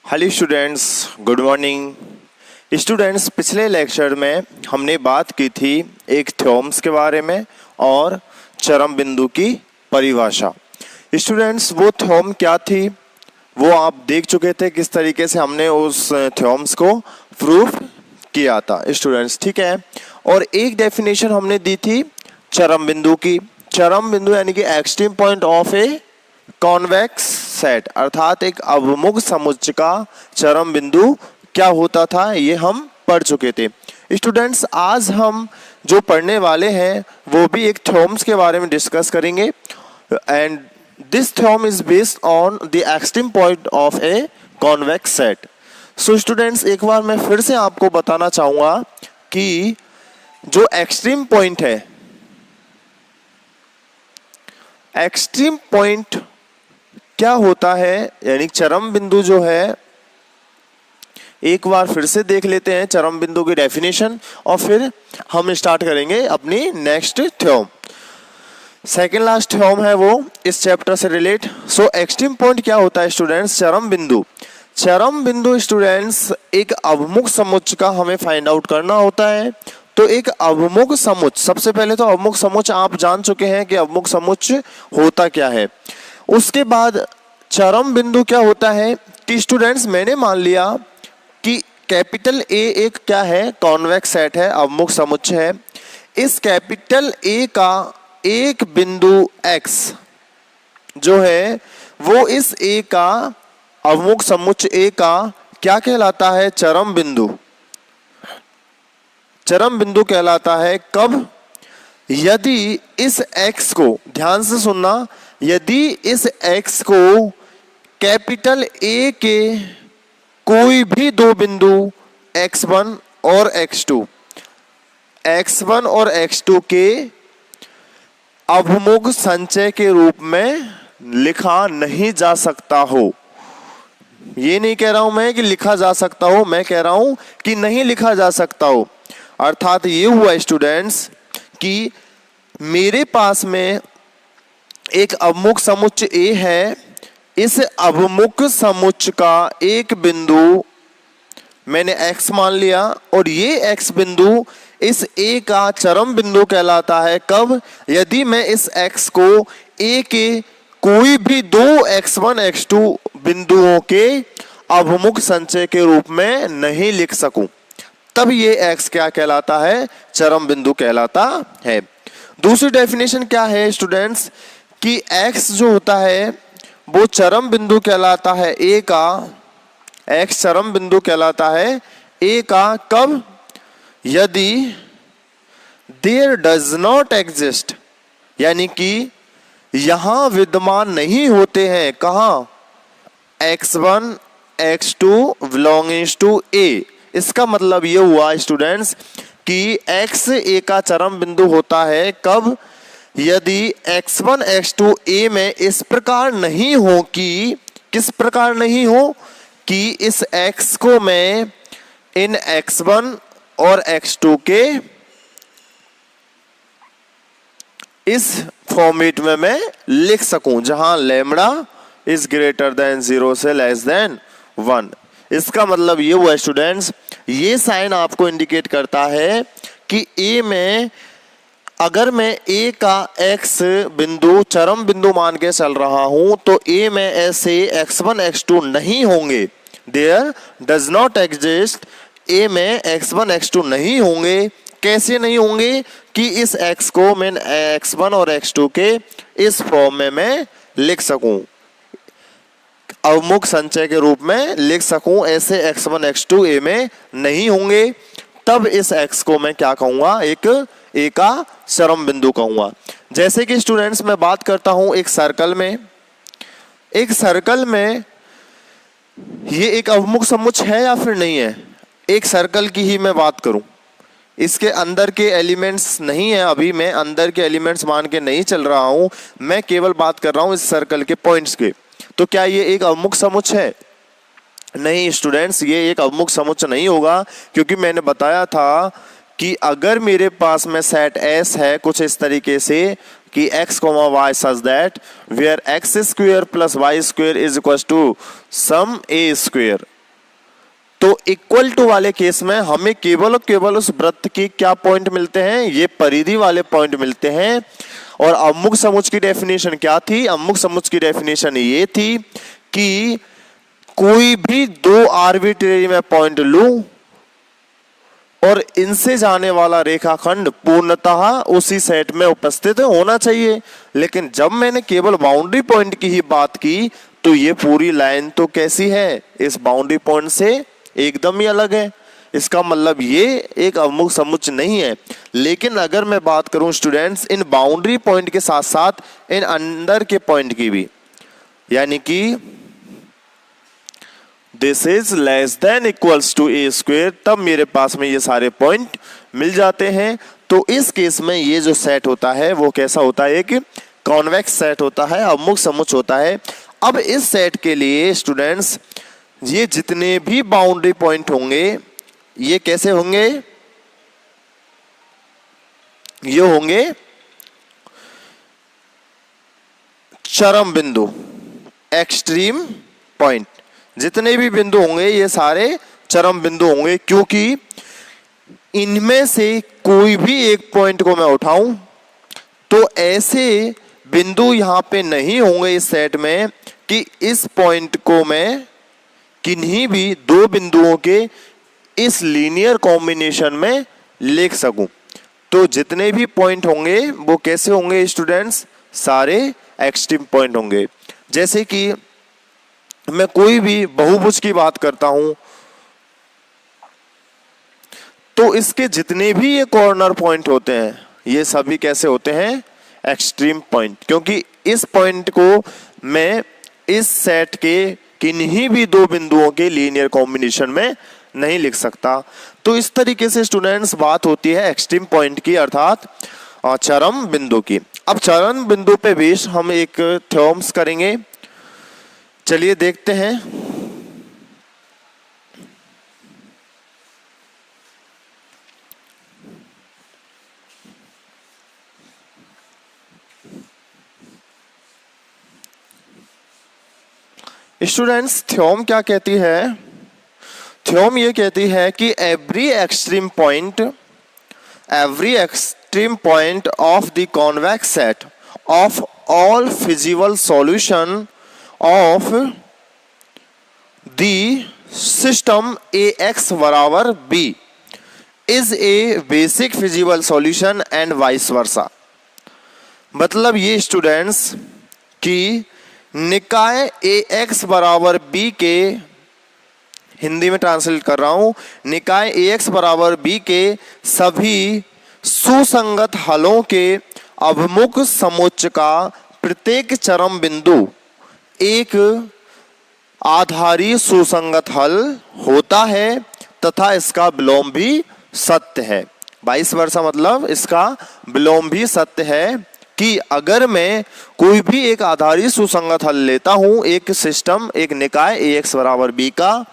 Hello students, good morning. Students, पिछले lecture में हमने बात की थी एक थ्योरम्स के बारे में और चरम बिंदु की परिभाषा। स्टूडेंट्स, वो थ्योरम क्या थी वो आप देख चुके थे, किस तरीके से हमने उस थ्योरम्स को प्रूफ किया था स्टूडेंट्स, ठीक है। और एक डेफिनेशन हमने दी थी चरम बिंदु की। चरम बिंदु यानी कि extreme point of a convex set, अर्थात एक अवमुख समुच्चय का चरम बिंदु क्या होता था, ये हम पढ़ चुके थे। स्टूडेंट्स, आज हम जो पढ़ने वाले हैं वो भी एक थ्योरम्स के बारे में डिस्कस करेंगे and this theorem is based on the extreme point of a convex set. So students, एक बार मैं फिर से आपको बताना चाहूँगा कि जो एक्सट्रीम पॉइंट है, एक्सट्रीम पॉइंट क्या होता है, यानी चरम बिंदु जो है, एक बार फिर से देख लेते हैं चरम बिंदु की डेफिनेशन और फिर हम स्टार्ट करेंगे अपनी next theorem. Second last theorem है वो इस चैप्टर से रिलेट। सो एक्सट्रीम पॉइंट क्या होता है स्टूडेंट्स? चरम बिंदु। चरम बिंदु स्टूडेंट्स एक अवमुख समुच्चय का हमें फाइंड आउट करना होता है। तो एक अवमुख समुच्चय, सबसे पहले तो अवमुख समुच्चय आप जान चुके हैं कि अवमुख समुच्चय होता क्या है। उसके बाद चरम बिंदु क्या होता है कि स्टूडेंट्स, मैंने मान लिया कि कैपिटल ए एक क्या है, कॉन्वेक्स सेट है, अवमुख समुच्चय है। इस कैपिटल ए का एक बिंदु x जो है वो इस ए का अवमुख समुच्चय ए का क्या कहलाता है? चरम बिंदु। चरम बिंदु कहलाता है कब? यदि इस x को, ध्यान से सुनना, यदि इस x को कैपिटल ए के कोई भी दो बिंदु x1 और x2, x1 और x2 के अवमुख संचय के रूप में लिखा नहीं जा सकता हो। ये नहीं कह रहा हूं मैं कि लिखा जा सकता हो, मैं कह रहा हूं कि नहीं लिखा जा सकता हो। अर्थात ये हुआ स्टूडेंट्स कि मेरे पास में एक अवमुख समुच्चय ए है, इस अवमुख समुच्चय का एक बिंदु मैंने x मान लिया और ये x बिंदु इस a का चरम बिंदु कहलाता है कब? यदि मैं इस x को a के कोई भी दो x1 x2 बिंदुओं के अवमुख संचय के रूप में नहीं लिख सकूं, तब ये x क्या कहलाता है? चरम बिंदु कहलाता है। दूसरी डेफिनेशन क्या है स्टूडेंट्स कि x जो होता है वो चरम बिंदु कहलाता है a का, x चरम बिंदु कहलाता है a का कब? यदि देयर डज नॉट एग्जिस्ट, यानी कि यहां विद्यमान नहीं होते हैं, कहां? x1 x2 belongings to a। इसका मतलब ये हुआ स्टूडेंट्स कि x a का चरम बिंदु होता है कब? यदि x1 x2 a में इस प्रकार नहीं हो कि, किस प्रकार नहीं हो कि इस x को मैं इन x1 और x2 के इस फॉर्मेट में मैं लिख सकूं जहां लैम्डा इज ग्रेटर देन 0 से लेस देन 1। इसका मतलब ये हुआ स्टूडेंट्स, ये साइन आपको इंडिकेट करता है कि a में अगर मैं a का x बिंदु चरम बिंदु मान के चल रहा हूं तो a में ऐसे x1 x2 नहीं होंगे। There does not exist, a में x1 x2 नहीं होंगे। कैसे नहीं होंगे? कि इस x को मैं x1 और x2 के इस फॉर्म में मैं लिख सकूं, अवमुख संचय के रूप में लिख सकूं। ऐसे x1 x2 a में नहीं होंगे, तब इस x को मैं क्या कहूंगा? एक a का चरम बिंदु कहूंगा। जैसे कि स्टूडेंट्स, मैं बात करता हूं एक सर्कल में, एक सर्कल में ये एक अवमुख समुच्चय है या फिर नहीं है? एक सर्कल की ही मैं बात करूं, इसके अंदर के एलिमेंट्स नहीं है, अभी मैं अंदर के एलिमेंट्स मान के नहीं चल रहा हूं, मैं केवल बात कर रहा हूं इस सर्कल के पॉइंट्स के। तो क्या ये एक अवमुख समुच्चय है? नहीं स्टूडेंट्स, ये एक अवमुख समुच्चय नहीं होगा, क्योंकि मैंने बताया था कि अगर मेरे पास में सेट S है कुछ इस तरीके से कि x, y such that where x square plus y square is equal to some a square, तो इक्वल टू वाले केस में हमें केवल और केवल उस वृत्त की क्या पॉइंट मिलते हैं, ये परिधि वाले पॉइंट मिलते हैं। और अमुक समुच्चय की डेफिनेशन क्या थी, अमुक समुच्चय की डेफिनेशन ये थी कि कोई भी दो आर्बिट्रेरी में पॉइंट लूं और इनसे जाने वाला रेखाखंड पूर्णतः उसी सेट में उपस्थित होना चाहिए। लेकिन जब मैंने केवल बाउंड्री पॉइंट की ही बात की तो ये पूरी लाइन तो कैसी है, इस बाउंड्री पॉइंट से एकदम ही अलग है। इसका मतलब ये एक अमुक समुच्चय नहीं है। लेकिन अगर मैं बात करूं स्टूडेंट्स इन बाउंड्री पॉइंट के साथ साथ इन अंदर के पॉइंट की भी, यानी कि this is less than equals to a square, तब मेरे पास में ये सारे पॉइंट मिल जाते हैं। तो इस केस में ये जो सेट होता है वो कैसा होता है, एक कॉन्वेक्स सेट होता है, अमुक समुच्चय होता है। अब इस सेट के लिए स्टूडेंट्स ये जितने भी बाउंड्री पॉइंट होंगे ये कैसे होंगे, ये होंगे चरम बिंदु, एक्सट्रीम पॉइंट। जितने भी बिंदु होंगे ये सारे चरम बिंदु होंगे, क्योंकि इनमें से कोई भी एक पॉइंट को मैं उठाऊं तो ऐसे बिंदु यहां पे नहीं होंगे इस सेट में कि इस पॉइंट को मैं किन्हीं भी दो बिंदुओं के इस लीनियर कॉम्बिनेशन में लिख सकूं। तो जितने भी पॉइंट होंगे वो कैसे होंगे स्टूडेंट्स, सारे एक्सट्रीम पॉइंट होंगे। जैसे कि मैं कोई भी बहुभुज की बात करता हूं तो इसके जितने भी ये कॉर्नर पॉइंट होते हैं ये सभी कैसे होते हैं, एक्सट्रीम पॉइंट, क्योंकि इस पॉइंट को मैं इस सेट के किन्हीं भी दो बिंदुओं के लीनियर कॉम्बिनेशन में नहीं लिख सकता। तो इस तरीके से स्टूडेंट्स बात होती है एक्सट्रीम पॉइंट की, अर्थात चरम बिंदु की। अब चरम बिंदु पे बेस हम एक थ्योरम्स करेंगे, चलिए देखते हैं। स्टूडेंट्स थ्योरम क्या कहती है, थ्योरम ये कहती है कि every extreme point of the convex set of all feasible solution of the system AX बराबर B is a basic feasible solution and vice versa. मतलब ये स्टूडेंट्स कि निकाय AX बराबर B के, हिंदी में ट्रांसलेट कर रहा हूं, निकाय AX बराबर B के सभी सुसंगत हलों के अभिमुख समुच्चय का प्रत्येक चरम बिंदु एक आधारी सुसंगत हल होता है तथा इसका विलोम भी सत्य है। वाइस वर्सा मतलब इसका विलोम भी सत्य है कि अगर मैं कोई भी एक आधारी सुसंगत हल लेता हूं एक सिस्टम, एक निकाय AX बराबर B का,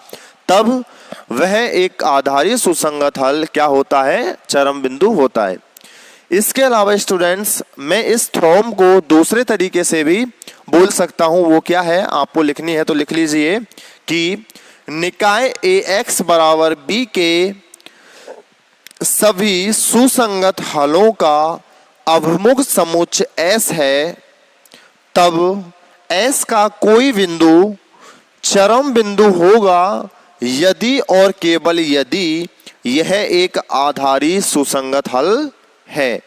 तब वह एक आधारी सुसंगत हल क्या होता है, चरम बिंदु होता है। इसके अलावा स्टूडेंट्स मैं इस थ्योरम को दूसरे तरीके से भी बोल सकता हूं, वो क्या है, आपको लिखनी है तो लिख लीजिए कि निकाय AX बराबर B के सभी सुसंगत हलों का अभिमुख समुच्चय S है, तब S का कोई बिंदु चरम बिंदु होगा यदि और केवल यदि यह एक आधारी सुसंगत हल है।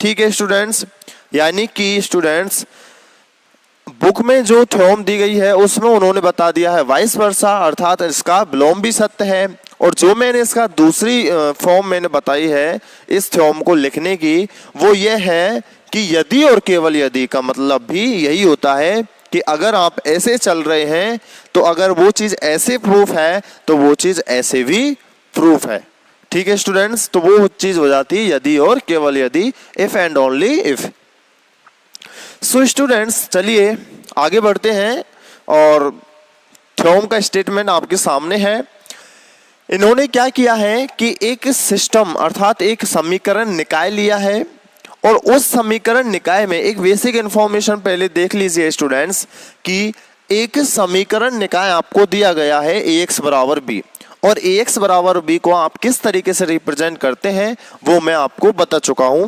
ठीक है स्टूडेंट्स, यानी कि स्टूडेंट्स बुक में जो थ्योरम दी गई है उसमें उन्होंने बता दिया है वाइस वर्सा, अर्थात इसका विलोम भी सत्य है। और जो मैंने इसका दूसरी फॉर्म मैंने बताई है इस थ्योरम को लिखने की, वो ये है कि यदि और केवल यदि का मतलब भी यही होता है कि अगर आप ऐसे चल रहे हैं तो अगर वो चीज ऐसे प्रूफ है तो वो चीज ऐसे भी प्रूफ है। ठीक है स्टूडेंट्स, तो वो चीज हो जाती है यदि और केवल यदि, if and only if. So students चलिए आगे बढ़ते हैं और थ्योरम का स्टेटमेंट आपके सामने है। इन्होंने क्या किया है कि एक सिस्टम अर्थात एक समीकरण निकाय लिया है और उस समीकरण निकाय में एक बेसिक इंफॉर्मेशन पहले देख लीजिए स्टूडेंट्स कि एक समीकरण निकाय आपको दिया गया है AX बराबर B और ax बराबर b को आप किस तरीके से रिप्रेजेंट करते हैं वो मैं आपको बता चुका हूं।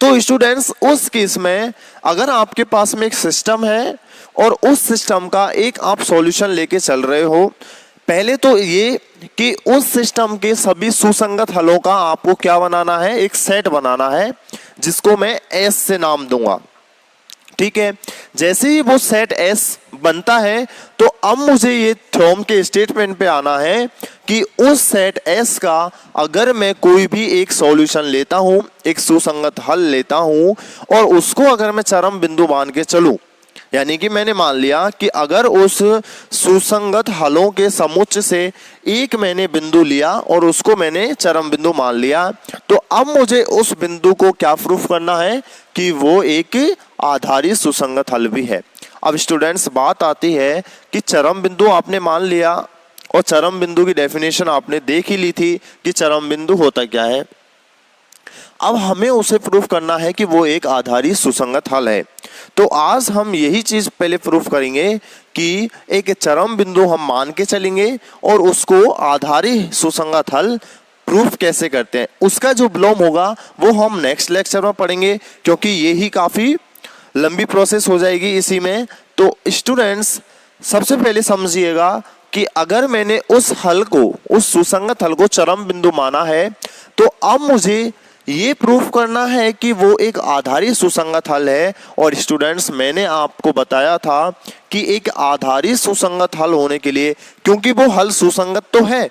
तो स्टूडेंट्स उस केस में अगर आपके पास में एक सिस्टम है और उस सिस्टम का एक आप सॉल्यूशन लेके चल रहे हो, पहले तो ये कि उस सिस्टम के सभी सुसंगत हलों का आपको क्या बनाना है, एक सेट बनाना है जिसको मैं S से नाम दूंगा। ठीक है, जैसे ही वो सेट S बनता है तो अब मुझे ये थ्योरम के स्टेटमेंट पे आना है कि उस सेट S का अगर मैं कोई भी एक सॉल्यूशन लेता हूं, एक सुसंगत हल लेता हूं और उसको अगर मैं चरम बिंदु मान के चलूं, यानी कि मैंने मान लिया कि अगर उस सुसंगत हलों के समुच्चय से एक मैंने बिंदु लिया और उसको मैंने चरम बिंदु मान लिया, तो अब मुझे उस बिंदु को क्या प्रूफ करना है कि वो एक आधारी सुसंगत हल भी है। अब स्टूडेंट्स बात आती है कि चरम बिंदु आपने मान लिया और चरम बिंदु की डेफिनेशन आपने देख ही ली थी कि चरम बिंदु होता क्या है। अब हमें उसे प्रूफ करना है कि वो एक आधारी सुसंगत हल है। तो आज हम यही चीज पहले प्रूफ करेंगे कि एक चरम बिंदु हम मान के चलेंगे और उसको आधारी सुसंगत हल प्रूफ कैसे करते हैं, उसका जो विलोम होगा वो हम नेक्स्ट लेक्चर में पढ़ेंगे, क्योंकि ये ही काफी लंबी प्रोसेस हो जाएगी इसी में। तो स्टूडेंट्स सबसे पहले समझिएगा कि अगर मैंने उस हल को, उस सुसंगत हल को चरम बिंदु माना है, तो अब मुझे ये प्रूफ करना है कि वो एक आधारी सुसंगत हल है। और स्टूडेंट्स मैंने आपको बताया था कि एक आधारी सुसंगत हल होने के लिए, क्योंकि वो हल सुसंगत तो है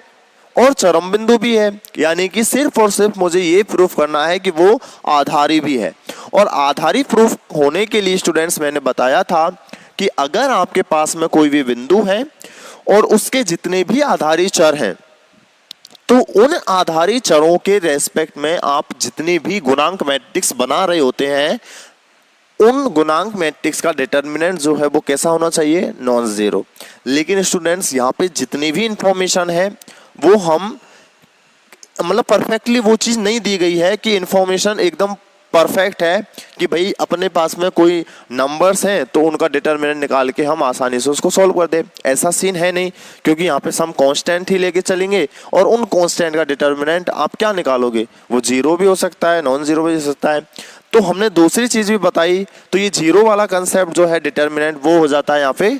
और चरम बिंदु भी है, यानी कि सिर्फ और सिर्फ मुझे ये प्रूफ करना है कि वो आधारी भी है। और आधारी प्रूफ होने के लिए स्टूडेंट्स मैंने बताया था कि अगर आपके पास में कोई भी बिंदु है और उसके जितने भी आधारी चर हैं, तो उन आधारी चरों के रेस्पेक्ट में आप जितनी भी गुणांक मैट्रिक्स बना रहे होते हैं, उन गुणांक मैट्रिक्स का डिटर्मिनेंट जो है वो कैसा होना चाहिए, नॉन जीरो। लेकिन स्टूडेंट्स यहाँ पे जितनी भी इंफॉर्मेशन है वो हम मतलब परफेक्टली वो चीज नहीं दी गई है कि इंफॉर्मेशन एकदम परफेक्ट है कि भाई अपने पास में कोई नंबर्स हैं तो उनका डिटर्मिनेंट निकाल के हम आसानी से उसको सॉल्व कर दें। ऐसा सीन है नहीं, क्योंकि यहाँ पे सम कांस्टेंट ही लेके चलेंगे और उन कांस्टेंट का डिटर्मिनेंट आप क्या निकालोगे, वो जीरो भी हो सकता है, नॉन जीरो भी हो सकता है। तो हमने दूसरी चीज भी बताई, तो ये जीरो वाला कंसेप्ट जो है डिटर्मिनेंट, वो हो जाता है यहाँ पे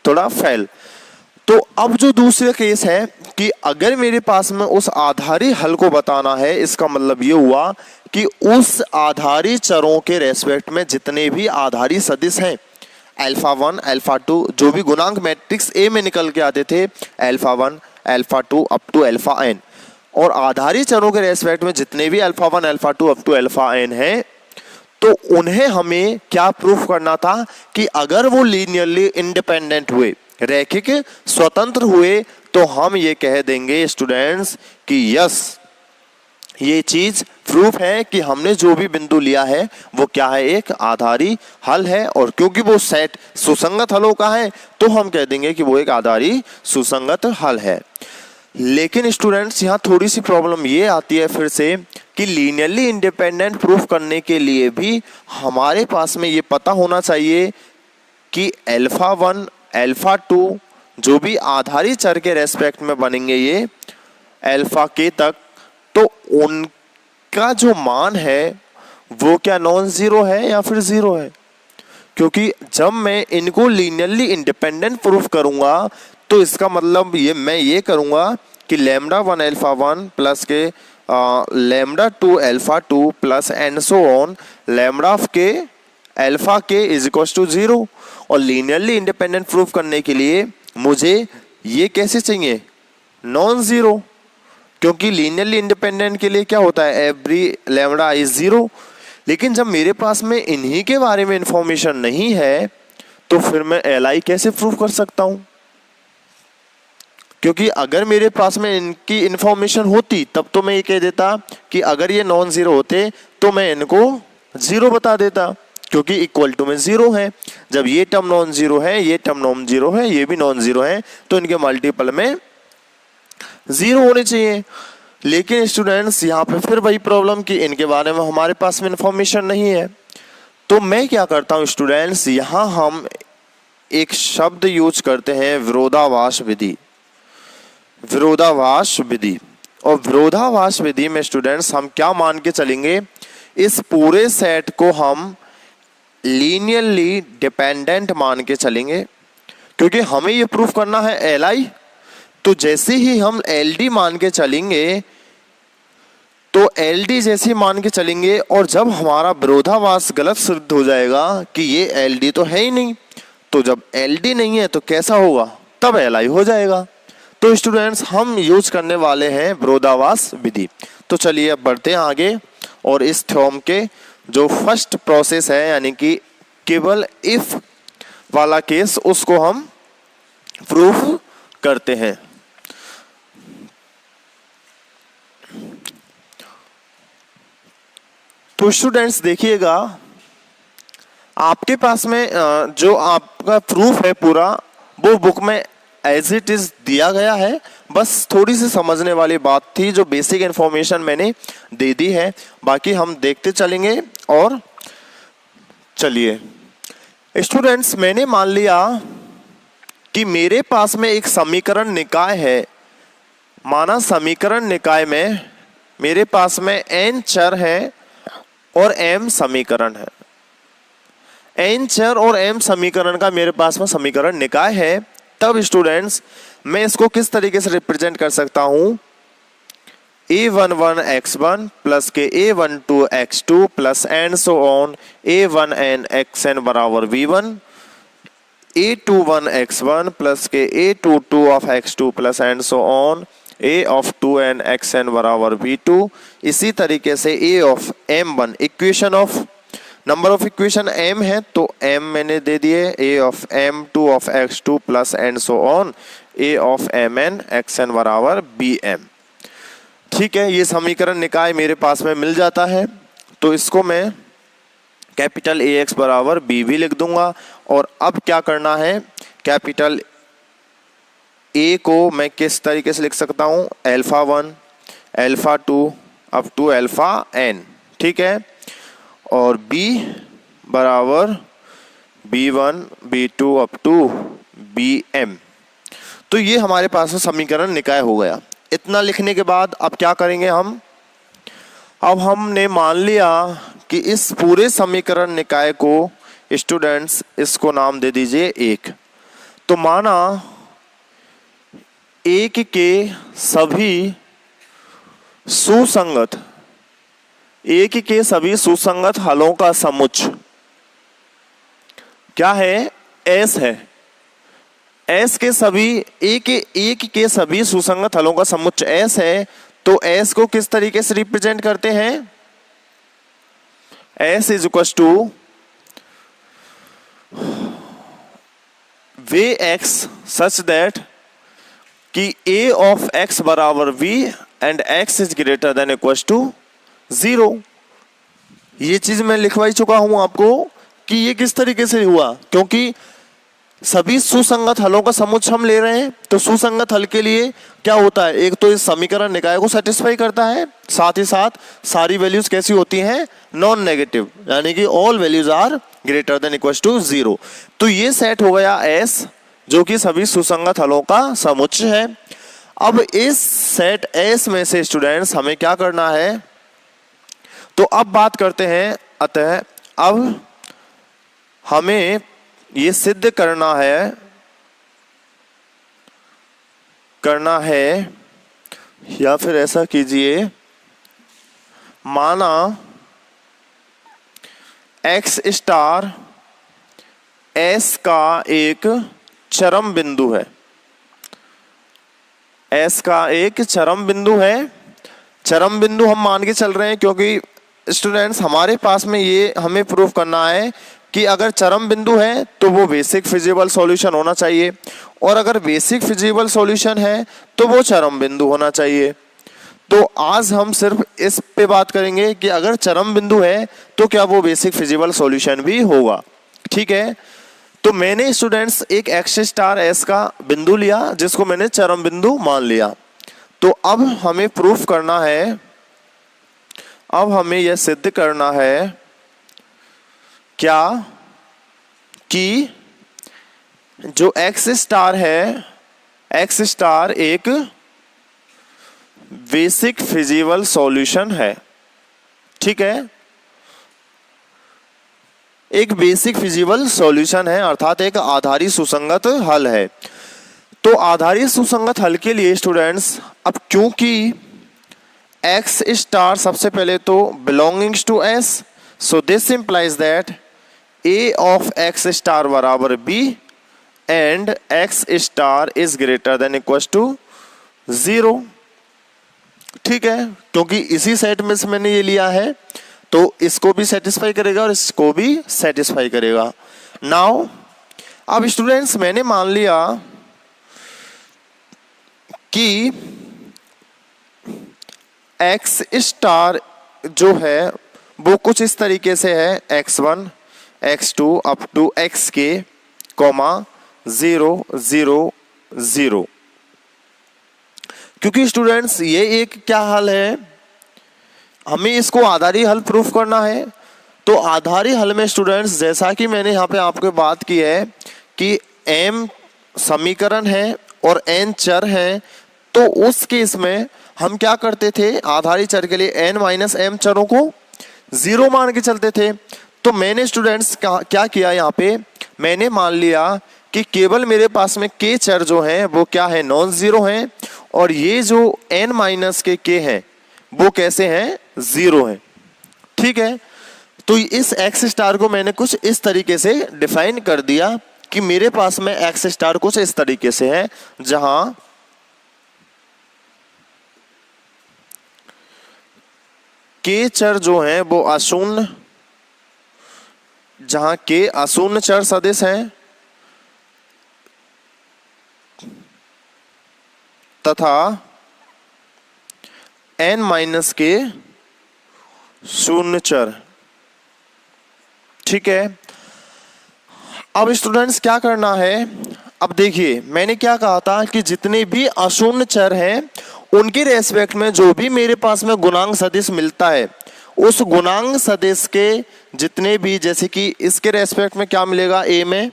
थोड़ा फेल। तो अब जो दूसरा केस है कि अगर मेरे पास में उस आधारी हल को बताना है, इसका मतलब ये हुआ कि उस आधारी चरों के रेस्पेक्ट में जितने भी आधारी सदिश हैं, अल्फा 1 अल्फा 2, जो भी गुणांक मैट्रिक्स ए में निकल के आते थे, alpha 1 alpha 2 up to alpha n, और आधारी चरों के रेस्पेक्ट में जितने भी alpha 1 alpha 2 up to alpha n हैं, तो उन्हें हमें क्या प्रूफ करना था कि अगर वो लीनियरली इंडिपेंडेंट हुए, रैखिक स्वतंत्र हुए, तो हम ये कह देंगे स्टूडेंट्स कि यस, ये चीज प्रूफ है कि हमने जो भी बिंदु लिया है वो क्या है, एक आधारी हल है। और क्योंकि वो सेट सुसंगत हलों का है तो हम कह देंगे कि वो एक आधारी सुसंगत हल है। लेकिन स्टूडेंट्स यहाँ थोड़ी सी प्रॉब्लम ये आती है फिर से कि लीनियरली इंडिपेंडेंट प्रूफ करने के लिए भी हमारे पास में ये पता होना चाहिए कि अल्फा 1 अल्फा 2 जो भी आधारी चर के रेस्पेक्ट में बनेंगे ये अल्फा के तक, तो उनका जो मान है वो क्या नॉन जीरो है या फिर जीरो है। क्योंकि जब मैं इनको लीनियरली इंडिपेंडेंट प्रूफ करूंगा तो इसका मतलब मैं ये करूंगा कि lambda 1 alpha 1 plus k lambda 2 alpha 2 plus and so on lambda के अल्फा के इज इक्वल टू जीरो। और लीनियरली इंडिपेंडेंट प्रूफ करने के लिए मुझे ये कैसे चाहिए, नॉन जीरो, क्योंकि लीनियरली इंडिपेंडेंट के लिए क्या होता है, एवरी लैम्डा इज जीरो। लेकिन जब मेरे पास में इन्हीं के बारे में इंफॉर्मेशन नहीं है तो फिर मैं एल कैसे प्रूफ कर सकता हूं, क्योंकि अगर मेरे पास में इनकी इंफॉर्मेशन होती तब तो मैं ये कह देता कि अगर ये नॉन जीरो होते तो मैं इनको जीरो बता देता, क्योंकि इक्वल टू में जीरो है। जब ये टर्म नॉन जीरो है, ये टर्म नॉन जीरो है, ये भी नॉन जीरो है, तो इनके मल्टीपल में जीरो होने चाहिए। लेकिन स्टूडेंट्स यहाँ पे फिर वही प्रॉब्लम कि इनके बारे में हमारे पास में इंफॉर्मेशन नहीं है। तो मैं क्या करता हूँ स्टूडेंट्स, यहाँ हम एक शब्द यूज करते हैं विरोधाभास विधि। विरोधाभास विधि। और विरोधाभास विधि में स्टूडेंट्स हम क्या मान के चलेंगे, इस पूरे सेट को हम लीनियरली डिपेंडेंट मान के चलेंगे, क्योंकि हमें ये प्रूफ करना है एल आई। तो जैसे ही हम एल डी मान के चलेंगे, तो एल डी जैसे मान के चलेंगे, और जब हमारा विरोधाभास गलत सिद्ध हो जाएगा कि ये एल डी तो है ही नहीं, तो जब एल डी नहीं है तो कैसा होगा, तब एल आई हो जाएगा। तो स्टूडेंट्स हम यूज करने वाले हैं विरोधाभास विधि। तो चलिए अब बढ़ते हैं आगे, और इस थ्योरम के जो फर्स्ट प्रोसेस है, यानी कि केवल इफ वाला केस, उसको हम प्रूफ करते हैं। तो स्टूडेंट्स देखिएगा, आपके पास में जो आपका प्रूफ है पूरा, वो बुक में एज इट इज दिया गया है। बस थोड़ी सी समझने वाली बात थी, जो बेसिक इंफॉर्मेशन मैंने दे दी है, बाकी हम देखते चलेंगे। और चलिए स्टूडेंट्स, मैंने मान लिया कि मेरे पास में एक समीकरण निकाय है। माना समीकरण निकाय में मेरे पास में n चर है और m समीकरण है। n चर और m समीकरण का मेरे पास में समीकरण निकाय है। तब स्टूडेंट्स मैं इसको किस तरीके से रिप्रेजेंट कर सकता हूं, a11 x1 प्लस के a12 x2 plus and so on a1n xn बराबर v1, a21 x1 प्लस के a22 of x2 plus and so on a of 2n xn बराबर v2। इसी तरीके से a of m1, equation of number of equation m है, तो m मैंने दे दिए, a of m2 of x2 plus and so on a of mn xn बराबर bm। ठीक है, ये समीकरण निकाय मेरे पास में मिल जाता है। तो इसको मैं कैपिटल ax बराबर b भी लिख दूंगा। और अब क्या करना है, कैपिटल a को मैं किस तरीके से लिख सकता हूँ, alpha 1 alpha 2 up to alpha n। ठीक है, और b बराबर b1 b2 up to bm। तो ये हमारे पास समीकरण निकाय हो गया। इतना लिखने के बाद अब क्या करेंगे हम, अब हमने मान लिया कि इस पूरे समीकरण निकाय को स्टूडेंट्स, इसको नाम दे दीजिए एक। तो माना एक के सभी सुसंगत, एक के सभी सुसंगत हलों का समुच्चय क्या है, S है। S के सभी एक के सभी सुसंगत हलों का समुच्चय S है। तो S को किस तरीके से रिप्रेजेंट करते हैं, S इज इक्वल टू वे x सच दैट कि a ऑफ x बराबर v and x is greater than equal to 0। ये चीज मैं लिखवाई चुका हूं आपको कि ये किस तरीके से हुआ, क्योंकि सभी सुसंगत हलों का समुच्चय हम ले रहे हैं। तो सुसंगत हल के लिए क्या होता है, एक तो इस समीकरण निकाय को सेटिस्फाई करता है, साथ ही साथ सारी वैल्यूज कैसी होती हैं, नॉन नेगेटिव, यानी कि all values are greater than equal to 0। तो ये सेट हो गया S, जो कि सभी सुसंगत हलों का समुच्चय है। अब इस सेट S में से स्टूडेंट्स हमें क्या करना है, तो अब बात करते हैं। अतः अब हमें ये सिद्ध करना है, या फिर ऐसा कीजिए, माना x स्टार S का एक चरम बिंदु है, S का एक चरम बिंदु है। चरम बिंदु हम मान के चल रहे हैं, क्योंकि स्टूडेंट्स हमारे पास में ये हमें प्रूफ करना है कि अगर चरम बिंदु है तो वो बेसिक फिजिबल सॉल्यूशन होना चाहिए, और अगर बेसिक फिजिबल सॉल्यूशन है तो वो चरम बिंदु होना चाहिए। तो आज हम सिर्फ इस पे बात करेंगे कि अगर चरम बिंदु है तो क्या वो बेसिक फिजिबल सॉल्यूशन भी होगा। ठीक है, तो मैंने स्टूडेंट्स एक x स्टार S का बिंदु लिया, जिसको मैंने चरम बिंदु मान लिया। तो अब हमें प्रूफ करना है, अब हमें यह सिद्ध करना है क्या, कि जो x स्टार है, x स्टार एक बेसिक फिजिबल सॉल्यूशन है। ठीक है, एक बेसिक फिजिबल सॉल्यूशन है अर्थात एक आधारी सुसंगत हल है। तो आधारी सुसंगत हल के लिए स्टूडेंट्स, अब क्योंकि एक्स स्टार सबसे पहले तो belongings to S, so this implies that A of X star बराबर B and X star is greater than equal to 0। ठीक है, क्योंकि इसी सेट में से मैंने ये लिया है तो इसको भी सेटिस्फाई करेगा और इसको भी सेटिस्फाई करेगा। नाउ अब स्टूडेंट्स मैंने मान लिया कि एक्स स्टार जो है वो कुछ इस तरीके से है, x1 x2 up to x k comma 0 0 0। क्योंकि स्टूडेंट्स ये एक क्या हल है, हमें इसको आधारी हल प्रूफ करना है। तो आधारी हल में स्टूडेंट्स जैसा कि मैंने यहाँ पे आपको बात की है कि m समीकरण है और n चर है, तो उस केस में हम क्या करते थे, आधारी चर के लिए n माइनस m चरों को 0 मान के चलते थे। तो मैंने स्टूडेंट्स क्या किया, यहाँ पे मैंने मान लिया कि केवल मेरे पास में k चर जो हैं वो क्या है, नॉन जीरो हैं, और ये जो n माइनस के k हैं वो कैसे हैं, 0 हैं। ठीक है, तो इस x स्टार को मैंने कुछ इस तरीके से डिफाइन कर दिया कि मेरे पास में x स्टार कुछ इस तरीके से है, जहां k चर जो हैं वो अशून्य, जहां k अशून्य चर सदिश हैं तथा n माइनस के शून्य चर। ठीक है, अब स्टूडेंट्स क्या करना है, अब देखिए मैंने क्या कहा था कि जितने भी अशून्य चर हैं उनके रेस्पेक्ट में जो भी मेरे पास में गुणांक सदिश मिलता है, उस गुणांक सदिश के जितने भी, जैसे कि इसके रेस्पेक्ट में क्या मिलेगा, a में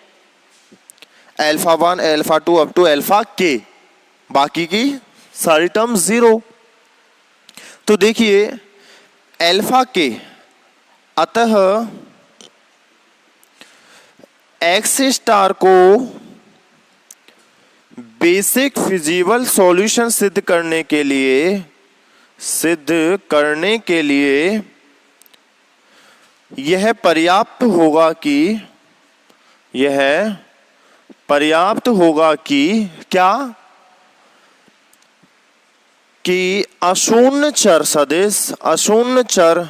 alpha 1 alpha 2 up to alpha k, बाकी की सारी टर्म 0। तो देखिए अल्फा k, अतः एक्स स्टार को बेसिक फिजिबल सॉल्यूशन सिद्ध करने के लिए यह पर्याप्त होगा कि क्या, कि अशून्य चर सदिश, अशून्य चर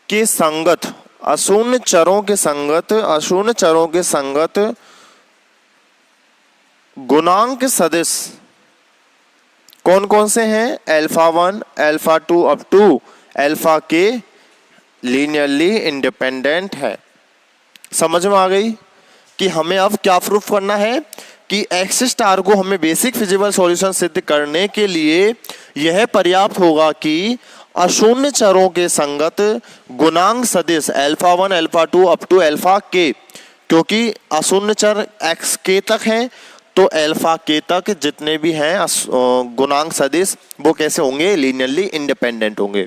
के संगत, अशून्य चरों के संगत गुणांक सदिश कौन कौन से हैं, alpha 1 alpha 2 up to alpha k linearly independent है। समझ में आ गई कि हमें अब क्या प्रूफ करना है कि एक्स स्टार को हमें बेसिक फिजिबल सॉल्यूशन सिद्ध करने के लिए यह पर्याप्त होगा कि अशून्य चरों के संगत गुणांक सदिश alpha 1 alpha 2 up to alpha k, क्योंकि अशून्य चर x k तक हैं तो अल्फा k तक जितने भी हैं गुणांक सदिश वो कैसे होंगे, लीनियरली इंडिपेंडेंट होंगे।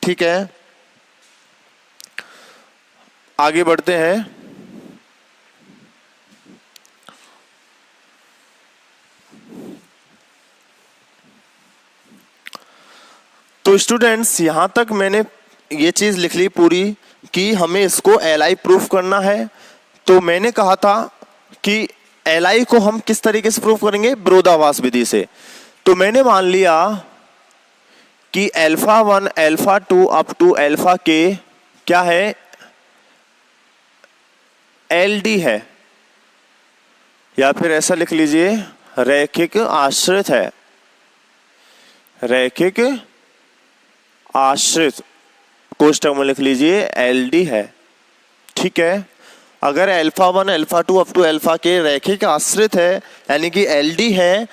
ठीक है, आगे बढ़ते हैं। तो स्टूडेंट्स यहां तक मैंने ये चीज लिख ली पूरी कि हमें इसको एलआई प्रूफ करना है। तो मैंने कहा था कि एलआई को हम किस तरीके से प्रूफ करेंगे, विरोधाभास विधि से। तो मैंने मान लिया कि alpha 1 alpha 2 up to alpha k क्या है, LD है, या फिर ऐसा लिख लीजिए रैखिक आश्रित है, रैखिक आश्रित कोष्टक में लिख लीजिए LD है। ठीक है, अगर alpha 1 alpha 2 up to alpha k रैखिक आश्रित है यानी कि LD है,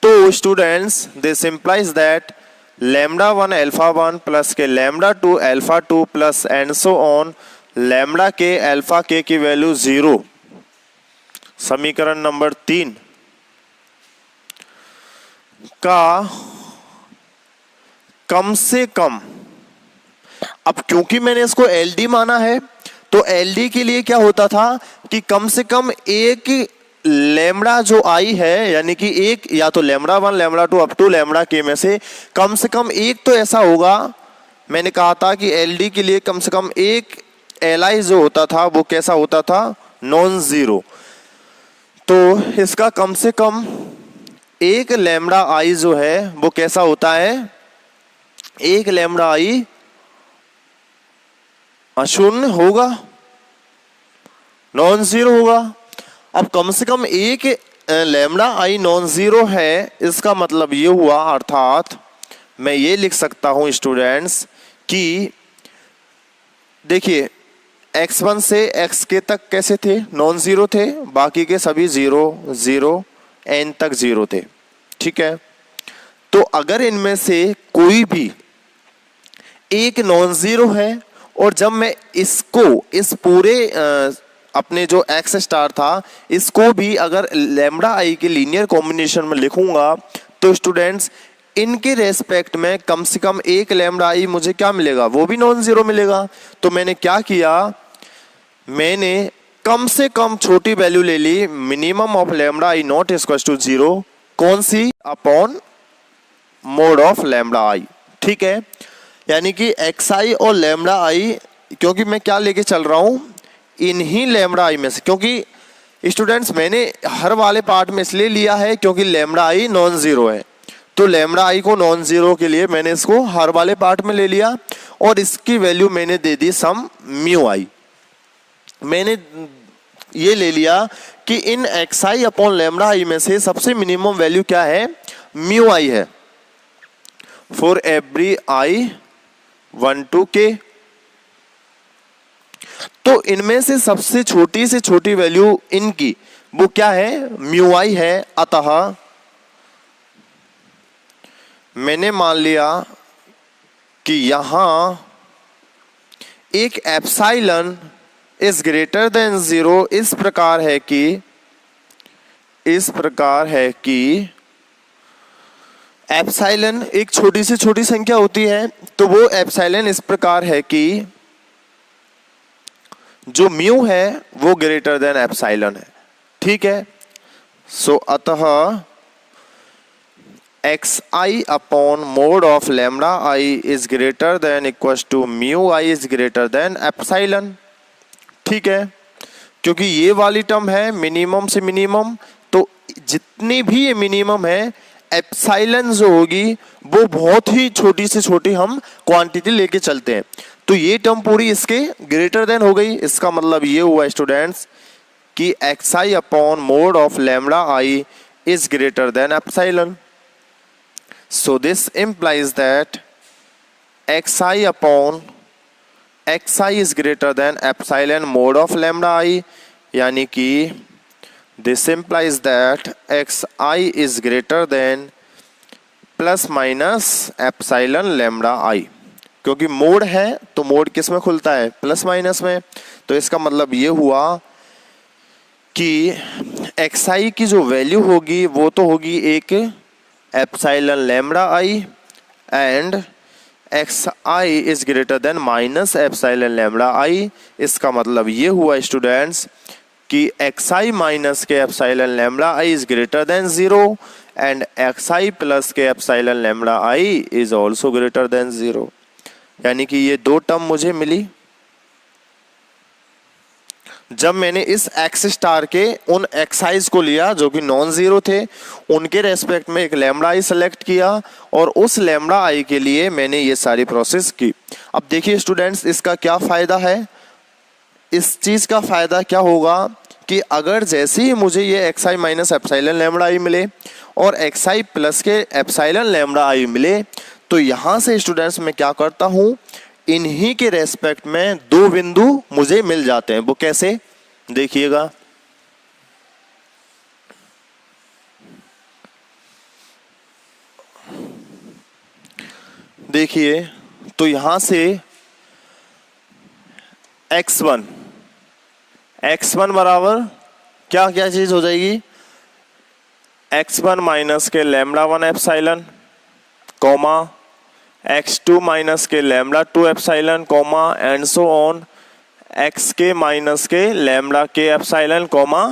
तो students this implies that lambda 1 alpha 1 plus k lambda 2 alpha 2 plus and so on lambda k alpha k की वैल्यू 0। समीकरण नंबर 3 का कम से कम, अब क्योंकि मैंने इसको एलडी माना है तो एलडी के लिए क्या होता था कि कम से कम एक लैम्बडा जो आई है, यानी कि एक या तो lambda 1 lambda 2 up to lambda k में से कम एक तो ऐसा होगा। मैंने कहा था कि एलडी के लिए कम से कम एक एलआई जो होता था वो कैसा होता था, नॉन जीरो। तो इसका कम से कम एक लैम्बडा आई जो है वो कैसा होता है, एक लैम्बडा आई अशून्य होगा, नॉन जीरो होगा। अब कम से कम एक लैम्बडा आई नॉन जीरो है, इसका मतलब ये हुआ, अर्थात मैं ये लिख सकता हूं स्टूडेंट्स कि देखिए x1 से xk तक कैसे थे, नॉन जीरो थे, बाकी के सभी 0 0 n तक 0 थे, ठीक है। तो अगर इनमें से कोई भी एक नॉन जीरो है और जब मैं इसको इस पूरे अपने जो एक्स स्टार था इसको भी अगर लैम्बडा आई के लीनियर कॉम्बिनेशन में लिखूंगा तो स्टूडेंट्स इनके रेस्पेक्ट में कम से कम एक लैम्बडा आई मुझे क्या मिलेगा, वो भी नॉन जीरो मिलेगा। तो मैंने क्या किया, मैंने कम से कम छोटी वैल्यू ले ली, minimum of lambda i not equal to 0, कौन सी, upon mod of lambda i, ठीक है। यानी कि एक्स आई और लैम्बडा आई, क्योंकि मैं क्या लेके चल रहा हूं, इन्हीं लैम्बडा आई में से, क्योंकि स्टूडेंट्स मैंने हर वाले पार्ट में इसलिए लिया है क्योंकि लैम्बडा आई नॉन जीरो है, तो लैम्बडा आई को नॉन जीरो के लिए मैंने इसको हर वाले पार्ट में ले लिया और इसकी वैल्यू मैंने दे दी सम म्यू आई। मैंने ये ले लिया कि इन एक्स आई अपॉन लैम्बडा आई में से सबसे मिनिमम वैल्यू क्या है, म्यू आई है, for every I 1 to k। तो इनमें से सबसे छोटी वैल्यू इनकी वो क्या है, म्यू आई है। अतः मैंने मान लिया कि यहां एक एप्सिलॉन इज ग्रेटर देन 0 इस प्रकार है कि एप्सिलॉन एक छोटी से छोटी संख्या होती है, तो वो एप्सिलॉन इस प्रकार है कि जो म्यू है वो ग्रेटर देन एप्सिलॉन है, ठीक है। सो अतः x i upon mod of lambda i is greater than equal to mu i is greater than epsilon, ठीक है। क्योंकि ये वाली टर्म है मिनिमम से मिनिमम, तो जितनी भी ये मिनिमम है एप्सिलॉन जो होगी वो बहुत ही छोटी से छोटी हम क्वांटिटी लेके चलते हैं, तो ये टर्म पूरी इसके ग्रेटर देन हो गई। इसका मतलब ये हुआ स्टूडेंट्स कि x i upon mod of lambda i is greater than epsilon. So this implies that xi upon xi is greater than epsilon mode of lambda I, यानी कि this implies that xi is greater than plus minus epsilon lambda i, क्योंकि mod है तो mode किस में खुलता है, plus minus में। तो इसका मतलब ये हुआ कि xi की जो वैल्यू होगी वो तो होगी एक epsilon lambda i and xi is greater than minus epsilon lambda i. इसका मतलब ये हुआ स्टूडेंट्स कि xi minus k epsilon lambda i is greater than 0 and xi plus k epsilon lambda i is also greater than 0। यानी कि ये दो term मुझे मिली जब मैंने इस एक्स स्टार के उन एक्साइज को लिया जो कि नॉन जीरो थे, उनके रेस्पेक्ट में एक लैम्बडा आई सेलेक्ट किया और उस लैम्बडा आई के लिए मैंने ये सारी प्रोसेस की। अब देखिए स्टूडेंट्स इसका क्या फायदा है, इस चीज का फायदा क्या होगा कि अगर जैसे ही मुझे ये xi माइनस एप्सिलॉन लैम्बडा आई मिले और xi plus k epsilon lambda आई मिले, तो यहां से स्टूडेंट्स मैं क्या करता हूं, इन्हीं के रेस्पेक्ट में दो बिंदु मुझे मिल जाते हैं। वो कैसे, देखिएगा, देखिए तो यहां से x1 बराबर क्या क्या चीज हो जाएगी, x1 minus k lambda 1 epsilon comma x2 minus k lambda 2 epsilon comma and so on xk minus k lambda k epsilon comma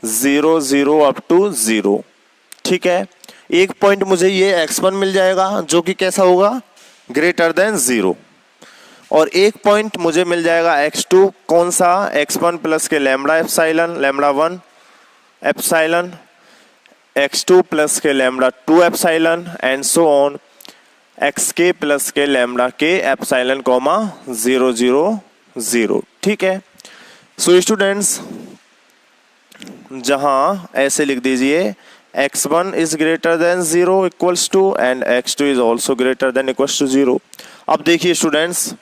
0 0 up to 0। ठीक है, एक पॉइंट मुझे ये x1 मिल जाएगा जो कि कैसा होगा, ग्रेटर देन 0, और एक पॉइंट मुझे मिल जाएगा x2, कौन सा, x1 plus k lambda epsilon lambda 1 epsilon, x2 plus k lambda 2 epsilon and so on xk plus k lambda k epsilon comma 0 0 0। ठीक है, सो स्टूडेंट्स जहां ऐसे लिख दीजिए x1 is greater than 0 equals to and x2 is also greater than equals to 0। अब देखिए students,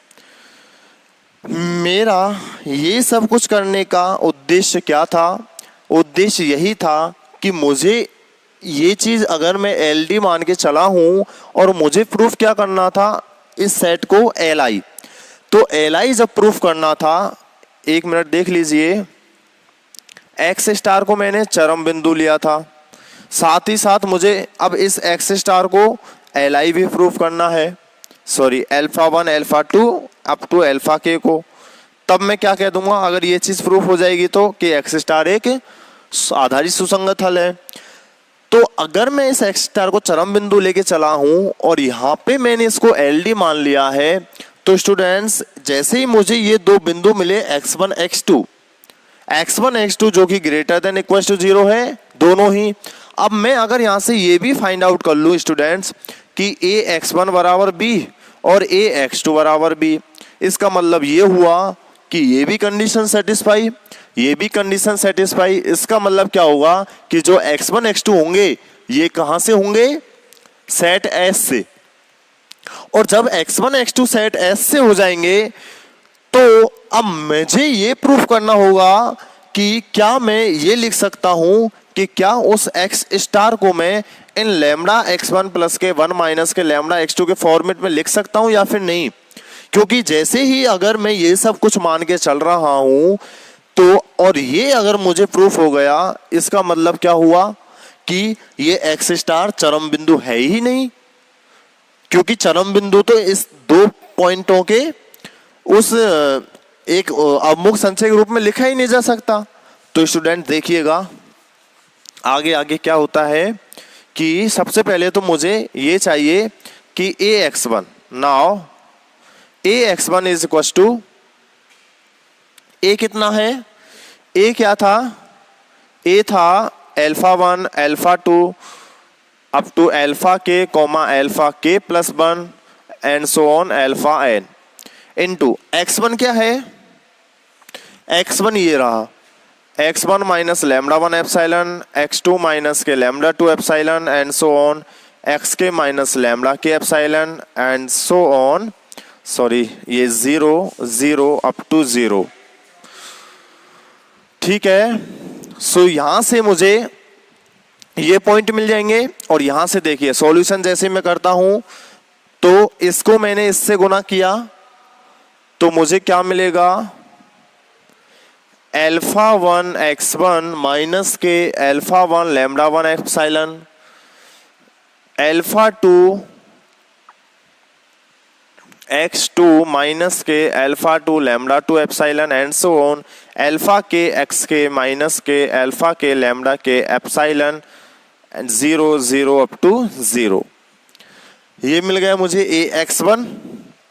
मेरा ये सब कुछ करने का उद्देश्य क्या था, उद्देश्य यही था कि मुझे ये चीज अगर मैं LD मान के चला हूं और मुझे प्रूफ क्या करना था, इस सेट को LI, तो LI जब प्रूफ करना था, एक मिनट देख लीजिए, x स्टार को मैंने चरम बिंदु लिया था, साथ ही साथ मुझे अब इस x स्टार को LI भी प्रूफ करना है, sorry alpha 1 alpha 2 up to alpha k को। तब मैं क्या कह दूंगा अगर ये चीज प्रूफ हो जाएगी तो कि x स्टार एक आधारित सुसंगत हल है। तो अगर मैं इस x स्टार को चरम बिंदु लेके चला हूं और यहाँ पे मैंने इसको LD मान लिया है, तो स्टूडेंट्स जैसे ही मुझे ये दो बिंदु मिले x1 x2 जो कि ग्रेटर देन इक्वल टू 0 है दोनों ही, अब मैं अगर यहाँ से ये भी फाइंड आउट कर लूँ स्टूडेंट्स कि a x1 बराबर b और a x2 बराबर b, इसका मतलब ये हुआ कि ये भी कंडीशन सेटिस्फाई, ये भी कंडीशन सेटिस्फाई। इसका मतलब क्या होगा कि जो x1 x2 होंगे ये कहां से होंगे, सेट S से, और जब x1 x2 सेट S से हो जाएंगे तो अब मुझे ये प्रूफ करना होगा कि क्या मैं ये लिख सकता हूं कि क्या उस x स्टार को मैं इन लैम्डा x1 प्लस के 1 माइनस के लैम्डा x2 के फॉर्मेट में लिख सकता हूं या फिर नहीं। क्योंकि जैसे ही अगर मैं ये सब कुछ मान के चल रहा हूं तो, और ये अगर मुझे प्रूफ हो गया, इसका मतलब क्या हुआ कि ये x स्टार चरम बिंदु है ही नहीं, क्योंकि चरम बिंदु तो इस दो पॉइंटों के उस एक अवमुख संचय के रूप में लिखा ही नहीं जा सकता। तो स्टूडेंट देखिएगा आगे आगे क्या होता है कि सबसे पहले तो मुझे ये चाहिए कि ax1, now ax1 is equal to, a कितना है, a क्या था, a था alpha 1 alpha 2 up to alpha k comma alpha k plus 1 and so on alpha n into x1 क्या है, x1 ये रहा x1 minus lambda 1 epsilon, x2 minus k lambda 2 epsilon and so on xk minus lambda k epsilon and so on, sorry ये 0 0 up to 0। ठीक है, सो यहां से मुझे ये पॉइंट मिल जाएंगे और यहां से देखिए सॉल्यूशन जैसे मैं करता हूं तो इसको मैंने इससे गुना किया तो मुझे क्या मिलेगा, alpha 1 x1 minus k alpha 1 lambda 1 epsilon, alpha 2 x2 minus k alpha 2 lambda 2 epsilon and so on alpha k xk minus k alpha k lambda k epsilon 0 0 up to 0। ये मिल गया मुझे ax1।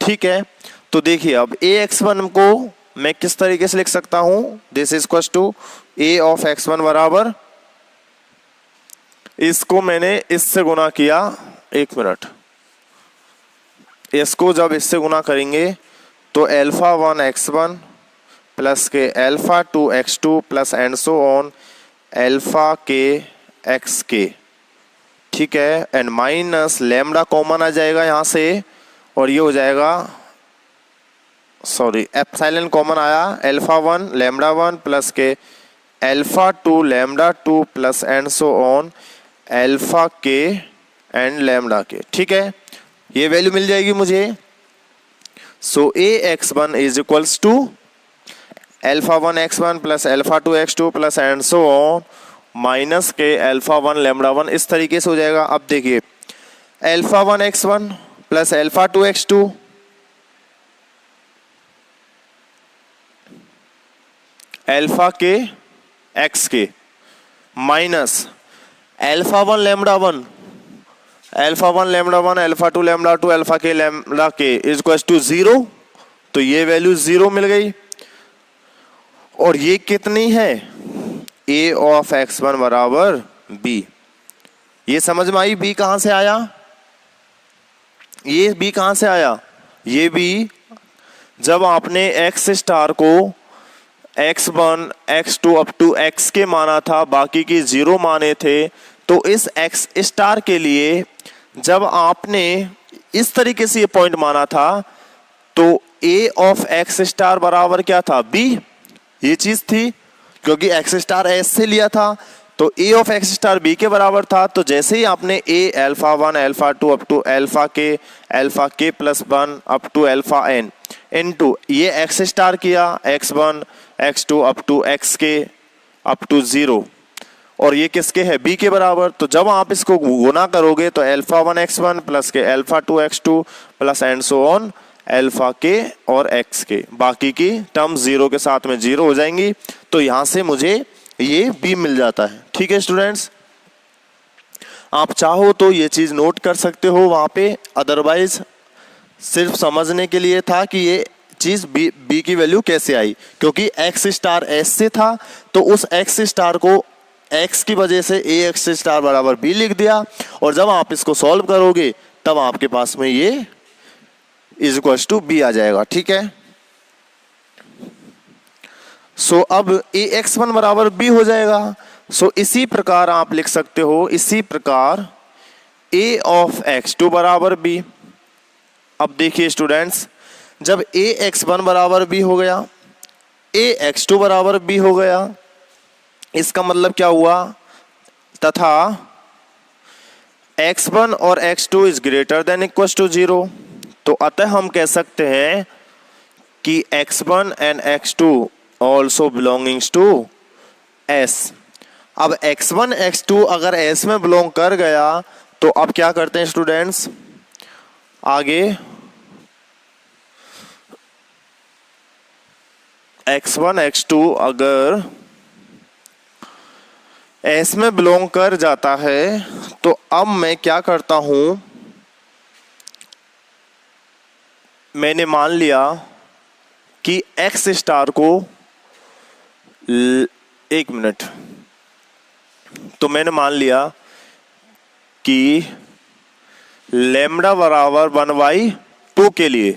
ठीक है, तो देखिए अब ax1 को मैं किस तरीके से लिख सकता हूं, this is equal to a of x1 बराबर, इसको मैंने इससे गुना किया, एक मिनट, इसको जब इससे गुना करेंगे तो अल्फा 1 x1 प्लस के alpha 2 x2 plus and so on alpha k xk। ठीक है, एंड माइनस लैम्डा कॉमन आ जाएगा यहां से और ये हो जाएगा, सॉरी एप्सिलॉन कॉमन आया, अल्फा 1 लैम्डा 1 प्लस के alpha 2 lambda 2 plus and so on alpha k and lambda k. ठीक है, ये वैल्यू मिल जाएगी मुझे। So ax1 is equals to alpha 1 x1 plus alpha 2 x2 plus and so on minus k alpha 1 lambda 1, इस तरीके से हो जाएगा। अब देखिए alpha 1 x1 plus alpha two x2 alpha के x के minus alpha one lambda one alpha one lambda one alpha to lambda two alpha k lambda के इज इक्वल टू 0, तो ये वैल्यू 0 मिल गई। और ये कितनी है, a ऑफ x1 बराबर b। ये समझ में आई b कहां से आया, ये b कहां से आया, ये b जब आपने x स्टार को x1 x2 up to x के माना था, बाकी की 0 माने थे, तो इस x स्टार के लिए जब आपने इस तरीके से ये पॉइंट माना था तो a ऑफ x स्टार बराबर क्या था, b। ये चीज थी क्योंकि x स्टार s से लिया था, तो a of x star b के बराबर था। तो जैसे ही आपने a alpha one alpha two up to alpha k plus one up to alpha n into ये x स्टार किया x1 x2 up to x k up to 0, और ये किसके है, b के बराबर। तो जब आप इसको गुना करोगे तो अल्फा वन x1 प्लस के alpha two x2 plus and so on alpha के और x के, बाकी की टर्म 0 के साथ में 0 हो जाएंगी। तो यहां से मुझे ये b मिल जाता है। ठीक है स्टूडेंट्स, आप चाहो तो ये चीज नोट कर सकते हो वहां पे, अदरवाइज सिर्फ समझने के लिए था कि ये चीज b की वैल्यू कैसे आई, क्योंकि x स्टार s से था तो उस x स्टार को x की वजह से a x स्टार बराबर b लिख दिया, और जब आप इसको सॉल्व करोगे तब आपके पास में ये इज इक्वल टू b आ जाएगा। ठीक है, सो अब ax1 बराबर b हो जाएगा। सो इसी प्रकार आप लिख सकते हो, इसी प्रकार a ऑफ x2 बराबर b। अब देखिए स्टूडेंट्स, जब ax1 बराबर b हो गया, ax2 बराबर b हो गया, इसका मतलब क्या हुआ, तथा x1 और x2 is greater than equal to 0, तो अतः हम कह सकते हैं कि x1 and x2 also belongings to s। अब x1 x2 अगर s में बिलोंग कर गया तो अब क्या करते हैं स्टूडेंट्स, आगे x1 x2 अगर s में बिलोंग कर जाता है तो अब मैं क्या करता हूं, मैंने मान लिया कि x स्टार को एक मिनट, तो मैंने मान लिया कि लैम्डा बराबर 1/2 के लिए,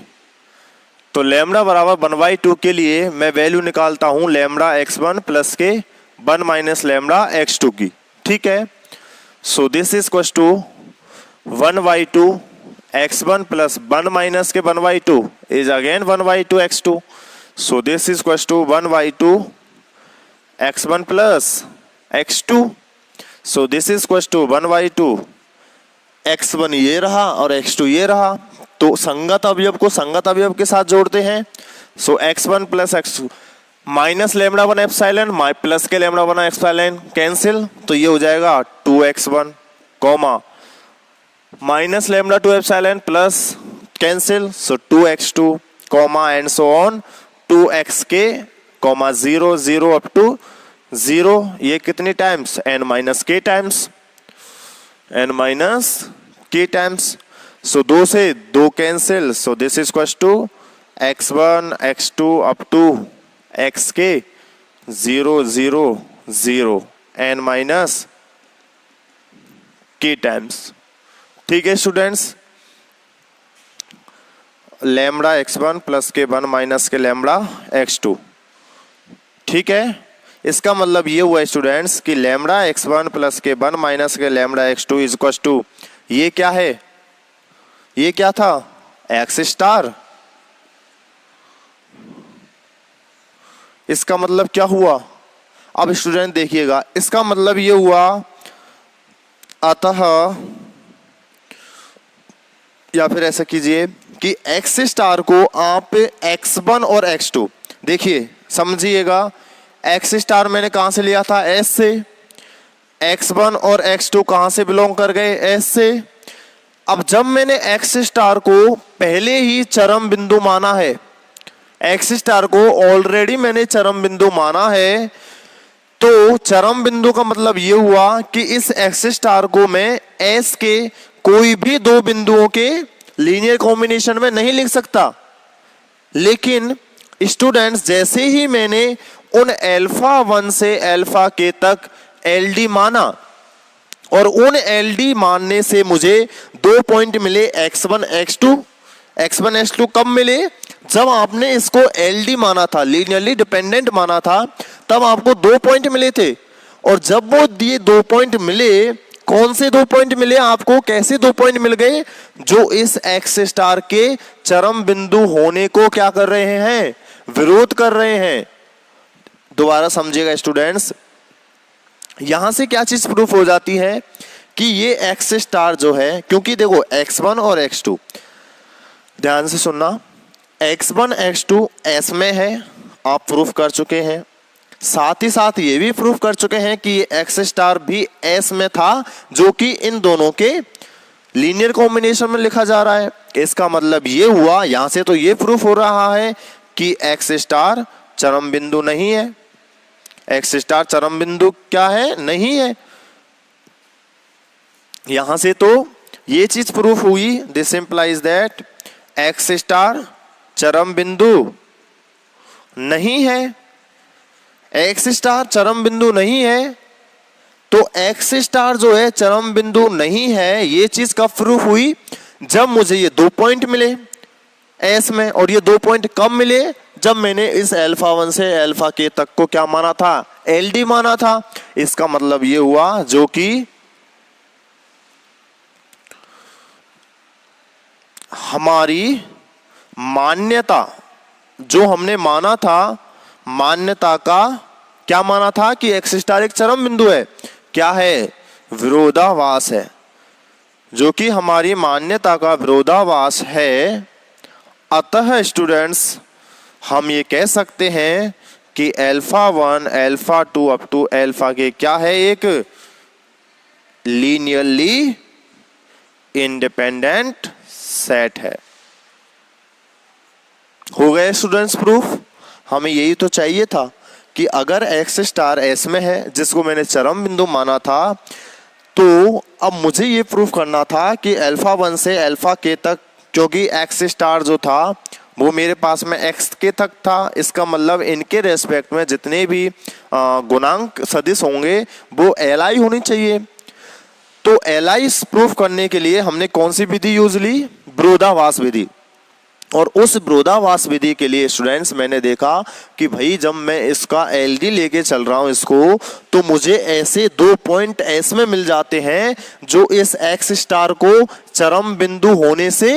तो लैम्डा बराबर 1/2 के लिए मैं वैल्यू निकालता हूं लैम्डा x1 प्लस के 1 माइनस लैम्डा x2 की। ठीक है, so this is equal to 1/2 x1 plus 1 minus के 1/2 is again 1/2 x2, so this is equal to 1/2 x1 plus x2, so this is equal to 1/2 x1 ये रहा और x2 ये रहा, तो संगत अवयव को संगत अवयव के साथ जोड़ते हैं। सो x1 plus x2 minus lambda 1 epsilon plus k lambda 1 epsilon cancel, तो ये हो जाएगा 2x1 comma minus lambda 2 epsilon plus cancel, so 2x2 comma and so on 2x के कॉमा 0 0 अप टू 0, ये कितनी times n minus k times, n minus k times, so 2 से 2 cancel, so this is equal to x1 x2 up to x k 0 0 0 n minus k times. ठीक है students, lambda x1 plus के 1 minus k lambda x2। ठीक है, इसका मतलब ये हुआ स्टूडेंट्स कि लैम्डा x1 प्लस के 1 minus k lambda x2 is equal to, ये क्या है, ये क्या था, x स्टार। इसका मतलब क्या हुआ, अब स्टूडेंट देखिएगा, इसका मतलब ये हुआ, अतः या फिर ऐसा कीजिए कि x स्टार को आप x1 और x2, देखिए समझिएगा, x स्टार मैंने कहां से लिया था, s से, x1 और x2 कहां से बिलोंग कर गए, s से। अब जब मैंने एक्स स्टार को पहले ही चरम बिंदु माना है, एक्स स्टार को ऑलरेडी मैंने चरम बिंदु माना है, तो चरम बिंदु का मतलब ये हुआ कि इस एक्स स्टार को मैं एस के कोई भी दो बिंदुओं के लीनियर कॉम्बिनेशन में नहीं लिख सकता। लेकिन स्टूडेंट्स, जैसे ही मैंने उन अल्फा 1 से अल्फा के तक एलडी माना और उन एलडी मानने से मुझे 2 पॉइंट मिले x1 x2। x1 x2 कब मिले? जब आपने इसको एलडी माना था, लीनियरली डिपेंडेंट माना था, तब आपको 2 पॉइंट मिले थे। और जब वो दिए 2 पॉइंट मिले, कौन से 2 पॉइंट मिले आपको? कैसे 2 पॉइंट मिल गए? जो इस एक्स स्टार के चरम बिंदु होने को क्या कर रहे हैं? विरोध कर रहे हैं। दोबारा समझिएगा स्टूडेंट्स, यहां से क्या चीज प्रूफ हो जाती है कि ये एक्स स्टार जो है, क्योंकि देखो x1 और x2, ध्यान से सुनना, x1 x2 s में है, आप प्रूफ कर चुके हैं। साथ ही साथ ये भी प्रूफ कर चुके हैं कि ये एक्स स्टार भी s में था, जो कि इन दोनों के लीनियर कॉम्बिनेशन में लिखा जा रहा है। इसका मतलब ये हुआ, यहां से तो ये प्रूफ हो रहा है कि एक्स स्टार चरम बिंदु नहीं है। एक्स स्टार चरम बिंदु क्या है? नहीं है। यहां से तो ये चीज प्रूफ हुई, this implies that x star चरम बिंदु नहीं है। एक्स स्टार चरम बिंदु नहीं है, तो एक्स स्टार जो है चरम बिंदु नहीं है, ये चीज कब प्रूफ हुई? जब मुझे ये 2 पॉइंट मिले एस में। और ये 2 पॉइंट कब मिले? जब मैंने इस अल्फा 1 से अल्फा के तक को क्या माना था? एलडी माना था। इसका मतलब ये हुआ, जो कि हमारी मान्यता जो हमने माना था, मान्यता का क्या माना था कि एक्स स्टार एक चरम बिंदु है। क्या है? विरोधाभास है, जो कि हमारी मान्यता का विरोधाभास है। अतः स्टूडेंट्स, हम ये कह सकते हैं कि alpha 1 alpha 2 up to alpha k क्या है? एक लीनियरली इंडिपेंडेंट सेट है। हो गए स्टूडेंट्स प्रूफ? हमें यही तो चाहिए था कि अगर एक्स स्टार एस में है, जिसको मैंने चरम बिंदु माना था, तो अब मुझे ये प्रूफ करना था कि अल्फा 1 से अल्फा के तक, क्योंकि एक्स स्टार जो था वो मेरे पास में एक्स के तक था, इसका मतलब इनके रेस्पेक्ट में जितने भी गुणांक सदिश होंगे वो एलआई होनी चाहिए। तो एलआई प्रूफ करने के लिए हमने कौन सी विधि यूज ली? विरोधाभास विधि। और उस विरोधाभास विधि के लिए स्टूडेंट्स मैंने देखा कि भाई जब मैं इसका एलडी लेके चल रहा हूं इसको, तो मुझे ऐसे 2 पॉइंट एस में मिल जाते हैं जो इस एक्स स्टार को चरम बिंदु होने से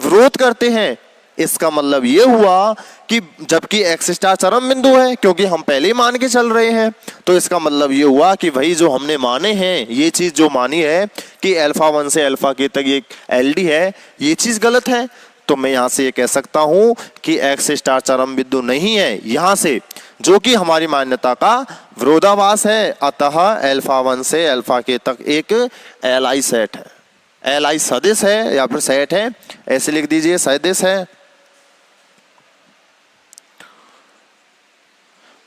विरोध करते हैं। इसका मतलब ये हुआ कि जबकि एक्स स्टार चरम बिंदु है, क्योंकि हम पहले ही मान के चल रहे हैं, तो इसका मतलब ये हुआ कि भाई जो हमने माने हैं, ये चीज जो मानी है कि अल्फा 1 से अल्फा के तक ये एलडी है, ये चीज गलत है। तो मैं यहां से ये कह सकता हूं कि एक्स स्टार चरम बिंदु नहीं है, यहां से, जो कि हमारी मान्यता का विरोधाभास है। अतः अल्फा 1 से अल्फा के तक एक एलआई सेट है, एलआई सदिश है या फिर सेट है, ऐसे लिख दीजिए, सदिश है।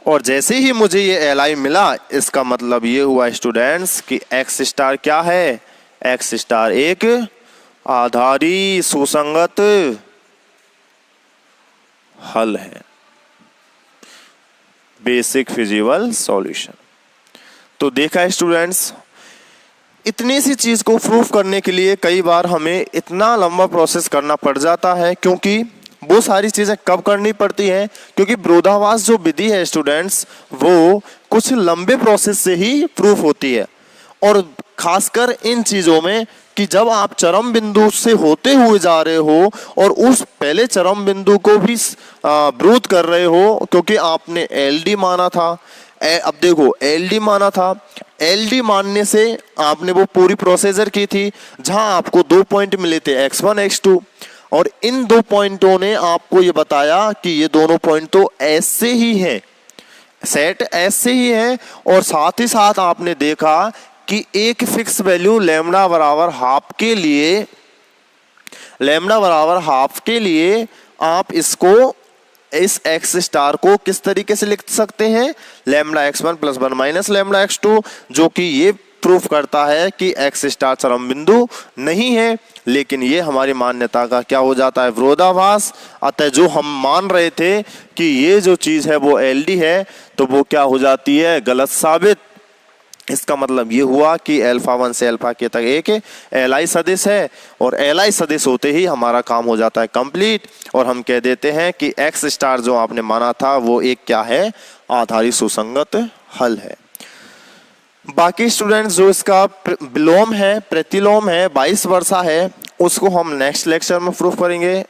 और जैसे ही मुझे ये एलआई मिला, इसका मतलब ये हुआ स्टूडेंट्स कि एक्स स्टार क्या है? एक्स स्टार एक आधारी सुसंगत हल है, बेसिक फिजिकल सॉल्यूशन। तो देखा स्टूडेंट्स, इतनी सी चीज को प्रूफ करने के लिए कई बार हमें इतना लंबा प्रोसेस करना पड़ जाता है, क्योंकि वो सारी चीजें कब करनी पड़ती हैं? क्योंकि विरोधाभास जो विधि है स्टूडेंट्स, वो कुछ लंबे प्रोसेस से ही प्रूफ होती है। और खासकर इन चीजों में कि जब आप चरम बिंदु से होते हुए जा रहे हो और उस पहले चरम बिंदु को भी विरोध कर रहे हो, क्योंकि आपने एलडी माना था। अब देखो, एलडी माना था, एलडी मानने से आपने वो पूरी प्रोसीजर की थी जहां आपको 2 पॉइंट मिले थे x1 x2, और इन 2 पॉइंटों ने आपको ये बताया कि ये दोनों पॉइंट तो एस से ही हैं, सेट एस से ही है। और साथ ही साथ आपने देखा कि एक फिक्स वैल्यू लैम्डा बराबर हाफ के लिए लैम्डा बराबर हाफ के लिए आप इसको इस एक्स स्टार को किस तरीके से लिख सकते हैं, lambda x1 plus 1 minus lambda x2, जो कि ये प्रूफ करता है कि एक्स स्टार चरम बिंदु नहीं है। लेकिन ये हमारी मान्यता का क्या हो जाता है, विरोधाभास। अतः जो हम मान रहे थे कि ये जो चीज है वो एलडी है, तो वो क्या हो जाती है, गलत साबित। इसका मतलब ये हुआ कि अल्फा 1 से अल्फा के तक एक एलआई सदिश है, और एलआई सदिश होते ही हमारा काम हो जाता है कंप्लीट, और हम कह देते हैं कि एक्स स्टार जो आपने माना था वो एक क्या है, आधारी सुसंगत हल है। बाकी स्टूडेंट्स जो इसका विलोम है, प्रतिलोम है, 22 वर्षा है, उसको हम नेक्स्ट लेक्चर में प्रूफ करेंगे।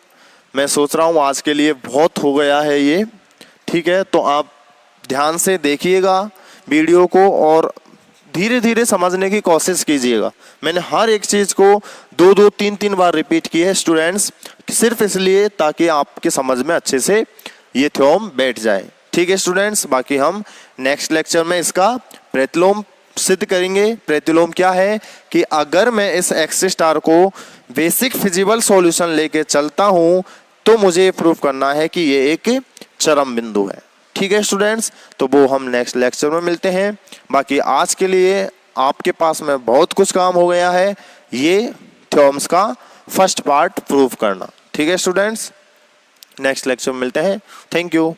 मैं सोच रहा हूँ आज के लिए बहुत हो गया है ये, ठीक है। तो आप ध्यान से देखिएगा वीडियो को और धीरे धीरे समझने की कोशिश कीजिएगा। मैंने हर एक चीज़ को 2-2, 3-3 बार रिपीट की है स्टूडेंट्स, सिर्फ इसलिए ताकि आपके समझ में अच्छे से ये थ्योरम बैठ जाए, ठीक है स्टूडेंट्स। बाकी हम नेक्स्ट लेक्चर में इसका प्रतिलोम सिद्ध करेंगे। प्रतिलोम क्या है कि अगर मैं इस एक्स स्टार को बेसिक फिजिबल सॉल्यूशन लेके चलता हूं तो मुझे प्रूफ करना है कि ये एक चरम बिंदु है, ठीक है स्टूडेंट्स। तो वो हम नेक्स्ट लेक्चर में मिलते हैं। बाकी आज के लिए आपके पास में बहुत कुछ काम हो गया है, ये थ्योरम्स का फर्स्ट पार्ट प्रूफ करना, ठीक है स्टूडेंट्स। नेक्स्ट लेक्चर में मिलते हैं। Thank you.